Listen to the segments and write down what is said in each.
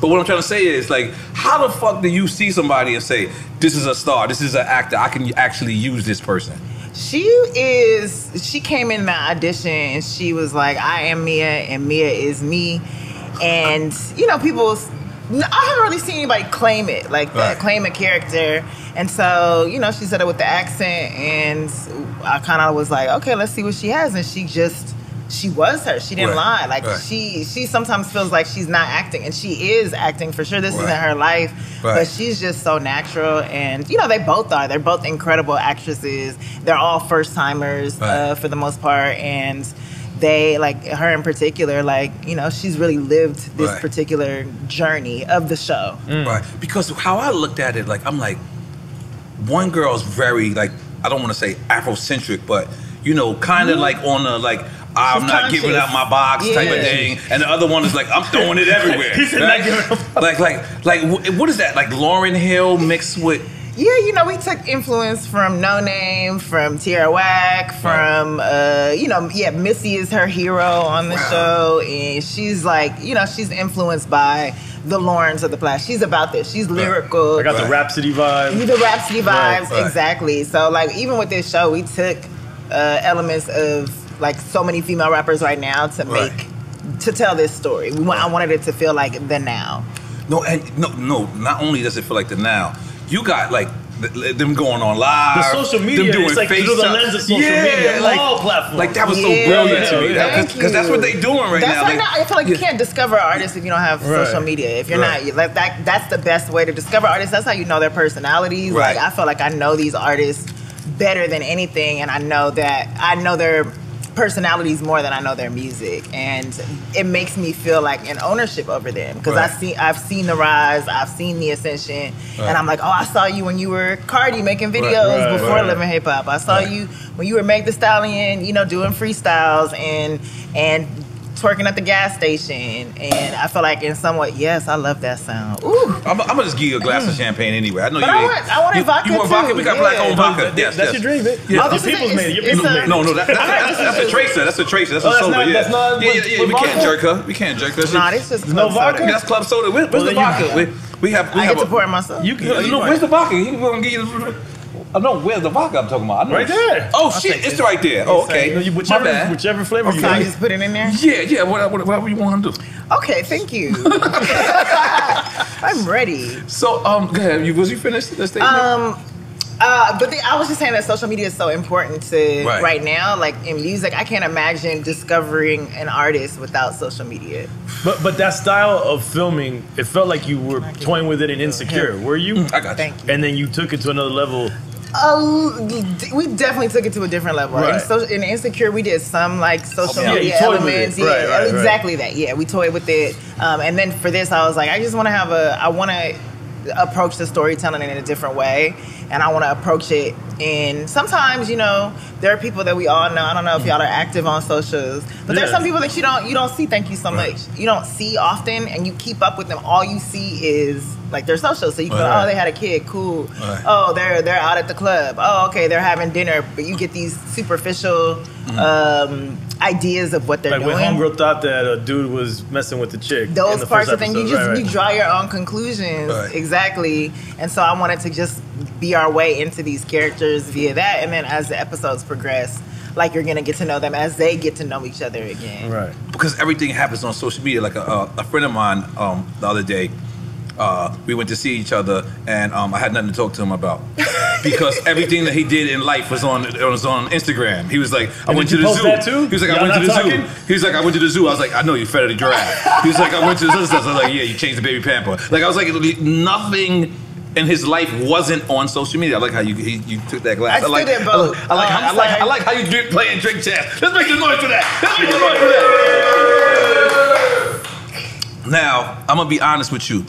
But what I'm trying to say is, like, how the fuck do you see somebody and say, this is a star, this is an actor, I can actually use this person? She came in the audition and she was like, I am Mia and Mia is me. And, you know, people, I haven't really seen anybody claim it, like that, claim a character. And so, you know, she said it with the accent and I kind of was like, okay, let's see what she has. And she was her. She didn't lie. Like she sometimes feels like she's not acting, and she is acting for sure. This isn't her life, but she's just so natural. And you know, they both are. They're both incredible actresses. They're all first timers for the most part, and they, like her in particular, like, you know, she's really lived this particular journey of the show. Right. Because how I looked at it, like, I'm like, one girl's very, like, I don't want to say Afrocentric, but you know, kind of like on the like, I'm not giving out my box type of thing, and the other one is like, I'm throwing it everywhere. Like, what is that? Like Lauryn Hill mixed with? Yeah, you know, we took influence from No Name, from Tierra Whack, from you know, Missy is her hero on the show, and she's like, you know, she's influenced by the Laurens of the past. She's about this. She's lyrical. I got the Rhapsody vibe. The Rhapsody vibes, exactly. So like, even with this show, we took elements of like so many female rappers right now to make to tell this story. I wanted it to feel like the now. No, and no. Not only does it feel like the now, you got like them going on live. The social media, them doing it's like through the lens of social media, like, all platforms. Like that was so brilliant to me, because that's what they doing right now. Like, I feel like you can't discover artists if you don't have social media. If you're not like that, that's the best way to discover artists. That's how you know their personalities. Like I feel like I know these artists better than anything, and I know their personalities more than I know their music, and it makes me feel like an ownership over them, because I've seen the rise, I've seen the ascension, and I'm like, oh, I saw you when you were Cardi making videos before Living Hip Hop. I saw you when you were Meg Thee Stallion, you know, doing freestyles and twerking at the gas station, and I feel like in somewhat, yes, I love that sound. Ooh. I'm gonna just give you a glass of champagne anyway. I know but I want vodka too. You want vodka? We got black-owned vodka. Yes, that's your drink, man. Yeah. Your people's made it. No, that's a tracer. That's a tracer. That's a soda. That's not. We can't jerk her. We can't jerk her. Nah, this is club vodka. soda. That's club soda. Where's the vodka? We have. I get to pour it myself. Where's the vodka? You gonna give you? Oh no, where's the vodka I'm talking about? I know right there. Oh shit, it's right there. Oh, okay. My bad. Whichever flavor you want. like. Just put it in there? Yeah, whatever you want to do. Okay, thank you. I'm ready. So, go ahead. Was you finished the statement? I was just saying that social media is so important to right now. Like in music, I can't imagine discovering an artist without social media. But that style of filming, it felt like you were toying with it in Insecure. Were you? I got you. Thank you. And then you took it to another level. We definitely took it to a different level. Right. In Insecure, we did some like social media elements. Exactly that. Yeah, we toyed with it. And then for this, I was like, I just want to have I want to approach the storytelling in a different way, and I want to approach it in. Sometimes, you know, there are people that we all know. I don't know if y'all are active on socials, but there's some people that you don't see. Thank you so much. You don't see often, and you keep up with them. All you see is like their socials. So you can go, oh, they had a kid, cool. Oh, they're out at the club. Oh, okay, they're having dinner. But you get these superficial ideas of what they're doing. Like when Homegirl thought that a dude was messing with the chick. Those parts of things, you draw your own conclusions. Exactly. And so I wanted to just be our way into these characters via that. And then as the episodes progress, like you're gonna get to know them as they get to know each other again. Right. Because everything happens on social media. Like a friend of mine the other day, we went to see each other, and I had nothing to talk to him about because everything that he did in life was on Instagram. He was like, I went to the zoo. That too? He was like, I went to the zoo. He was like, I went to the zoo. I was like, I know you fed the giraffe. He was like, I went to the zoo. I was like, yeah, you changed the baby pamper. Like I was like, nothing in his life wasn't on social media. I like how you took that glass. I did both. I like how you play and drink chess. Let's make the noise for that. Now, I'm gonna be honest with you.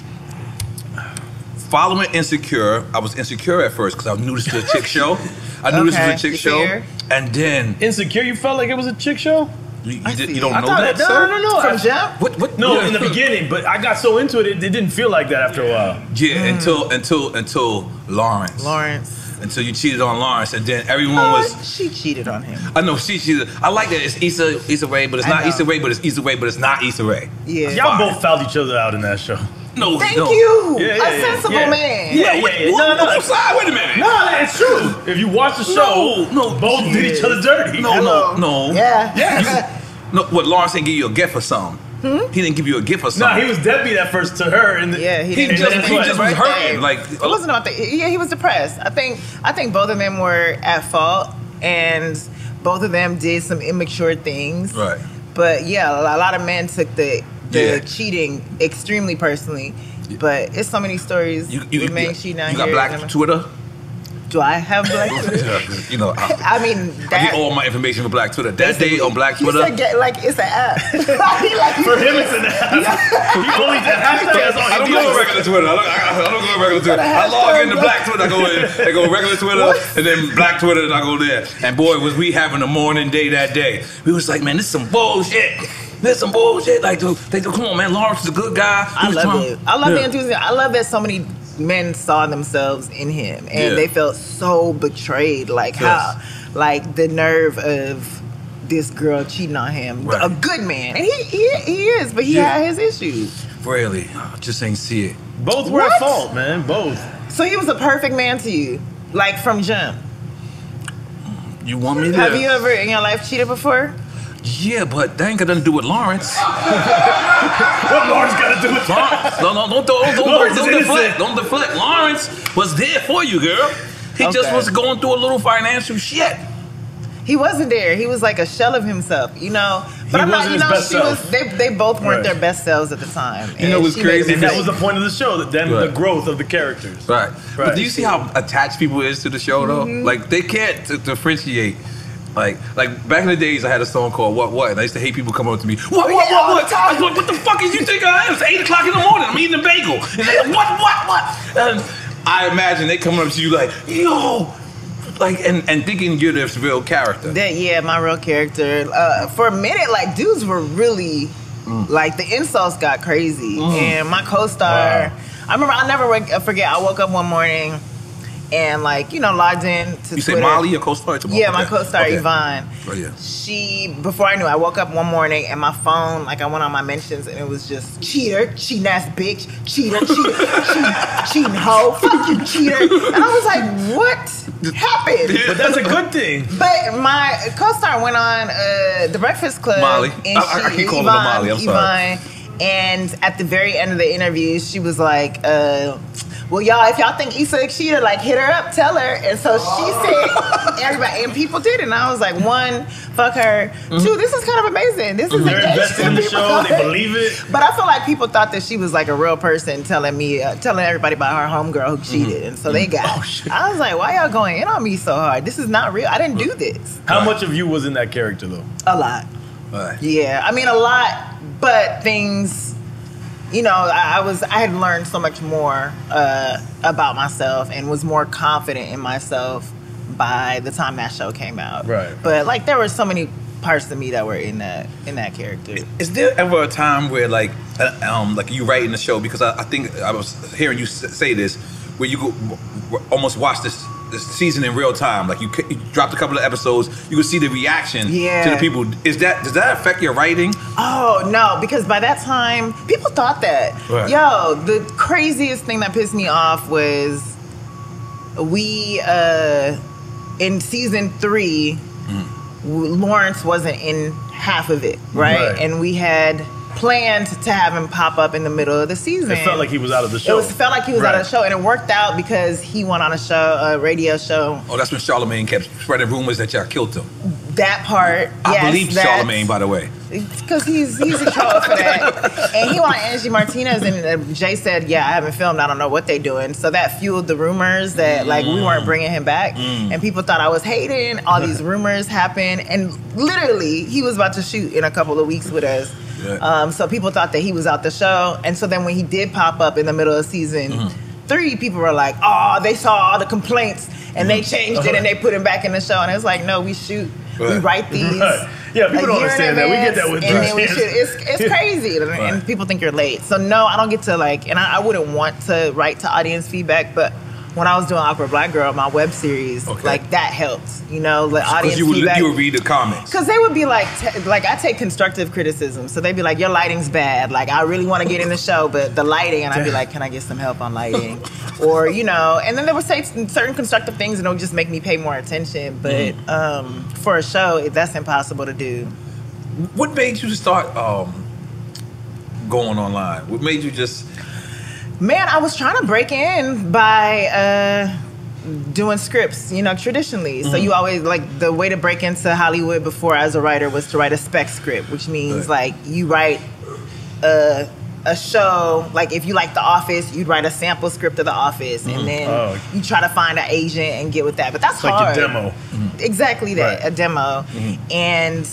Following Insecure, I was insecure at first because I knew this was a chick show. I knew this was a chick show, and then Insecure, you felt like it was a chick show. You don't know that, sir? No. From Jump? What? No, in the beginning, but I got so into it, it didn't feel like that after a while. Yeah, until Lawrence. Until you cheated on Lawrence, and then everyone was. She cheated on him. I know she cheated. I like that it's Issa Rae, but it's not Issa Rae, but it's Issa Rae, but it's not Issa Rae. Yeah. Y'all both fouled each other out in that show. No, Thank no. you. Yeah, A sensible man. Yeah. No. Wait a minute. No, it's true. If you watch the show, both did each other dirty. No. Yeah. Yes. No, what, Lawrence didn't give you a gift or something? He didn't give you a gift or No, something. he was deadbeat at first to her. And he just was hurting. Like, it wasn't about that. Yeah, he was depressed. I think both of them were at fault, and both of them did some immature things. Right. But yeah, a lot of men took the cheating extremely personally. But it's so many stories with men cheating out You here. got black Twitter? Do I have black Twitter? You know, I mean, I get all my information from Black Twitter. That day on Black Twitter. He said, like, it's an app. For him, it's an app. He only the hashtag. I don't go to regular Twitter. I don't go to regular Twitter. I log into Black Twitter. I go regular Twitter, and then Black Twitter, and I go there. And boy, was we having a morning day that day. We was like, man, this is some bullshit. There's some bullshit. Like, come on, man. Lawrence is a good guy. I love it. I love the enthusiasm. I love that so many men saw themselves in him, and they felt so betrayed. Like how, like the nerve of this girl cheating on him. Right. A good man, and he is, but he had his issues. Really, just ain't see it. Both were at fault, man. Both. So he was a perfect man to you, like from jump. You want me to? Have you ever in your life cheated before? Yeah, but that ain't got nothing to do with Lawrence. What Lawrence got to do with Lawrence? Don't deflect. Lawrence was there for you, girl. He just was going through a little financial shit. He wasn't there. He was like a shell of himself, you know. But I'm not, you know, they both weren't their best selves at the time. You know what's crazy? And that was the point of the show, the growth of the characters. Right. But do you see how attached people is to the show, though? Like, they can't differentiate. Like back in the days, I had a song called What? And I used to hate people coming up to me, what? I was like, what the fuck is you think I am? It's 8 o'clock in the morning. I'm eating a bagel. And they're like, what? And I imagine they coming up to you like, yo, like, and thinking you're this real character. My real character. For a minute, like, dudes were really, like, the insults got crazy. And my co-star, I remember, I'll never forget, I woke up one morning and, like, you know, logged in to Twitter. You say Molly, your co-star? Yeah, my co-star, Yvonne. Oh, yeah. Before I knew, I woke up one morning and my phone, like, I went on my mentions and it was just cheater, cheating ass bitch, cheater, cheating hoe, fuck you, cheater. And I was like, what happened? But that's a good thing. But my co-star went on The Breakfast Club. Molly. And I keep calling her Molly, I'm sorry. And at the very end of the interview, she was like, well, y'all, if y'all think Issa a cheater, like, hit her up, tell her. And so she said, everybody, and people did it. And I was like, 1, fuck her. 2, this is kind of amazing. This is They're invested in the show. They believe it. But I feel like people thought that she was like a real person telling everybody about her homegirl who cheated. And so they got I was like, why y'all going in on me so hard? This is not real. I didn't do this. How much of you was in that character, though? A lot. Yeah, I mean, a lot, but things... You know, I had learned so much more about myself and was more confident in myself by the time that show came out. Right. But like, there were so many parts of me that were in that character. Is there ever a time where like you write in the show? Because I think I was hearing you say this, where you could almost watch this season in real time. Like you dropped a couple of episodes, you could see the reaction to the people. Does that affect your writing? Oh no, because by that time people thought that. Right. Yo, the craziest thing that pissed me off was we in season 3, Lawrence wasn't in half of it, right? And we had planned to have him pop up in the middle of the season. It felt like he was out of the show. It felt like he was out of the show, and it worked out because he went on a radio show. Oh, that's when Charlamagne kept spreading rumors that y'all killed him. That part, I believe Charlamagne, by the way. Because he's a troll for that. And he went on Angie Martinez, and Jay said, yeah, I haven't filmed, I don't know what they doing. So that fueled the rumors that like we weren't bringing him back. And people thought I was hating. All these rumors happened. And literally, he was about to shoot in a couple of weeks with us. So people thought that he was out the show. And so then when he did pop up in the middle of season 3, people were like, oh, they saw all the complaints and they changed it and they put him back in the show. And it's like, no, we shoot. We write these. Yeah, people don't understand that. We get that with it's crazy. And people think you're late. So no, I don't get to like, and I wouldn't want to write to audience feedback, but when I was doing Awkward Black Girl, my web series, like that helped, you know, the audience feedback. You would read the comments. Because they would be like I take constructive criticism. So they'd be like, your lighting's bad. Like, I really want to get in the show, but the lighting, and I'd be like, can I get some help on lighting? Or, you know, and then they would say certain constructive things and it would just make me pay more attention. But for a show, that's impossible to do. What made you start going online? What made you just... Man, I was trying to break in by doing scripts, you know, traditionally. So you always, like, the way to break into Hollywood before as a writer was to write a spec script, which means, like, you write a show, like, if you like The Office, you'd write a sample script of The Office, and then you try to find an agent and get with that. But that's it's hard. Like a demo. Exactly that, a demo. And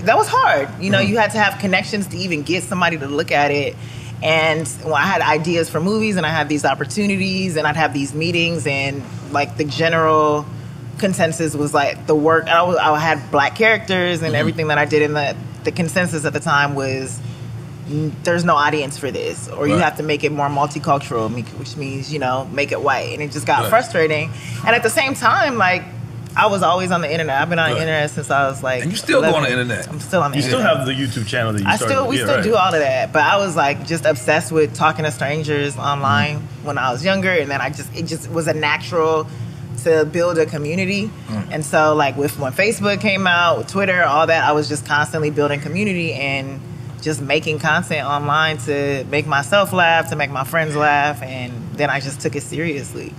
that was hard. You know, you had to have connections to even get somebody to look at it. And I had ideas for movies, and I had these opportunities, and I'd have these meetings, and like the general consensus was like the work. I had black characters, and everything that I did in the consensus at the time was there's no audience for this, or you have to make it more multicultural, which means, you know, make it white, and it just got frustrating. And at the same time, like, I was always on the internet. I've been on the internet since I was like. And you still 11. go on the internet. I'm still on the internet. You still have the YouTube channel that you started. We still do all of that. But I was like just obsessed with talking to strangers online when I was younger, and then it just was a natural to build a community. And so like when Facebook came out, with Twitter, all that, I was just constantly building community and just making content online to make myself laugh, to make my friends laugh, and then I just took it seriously.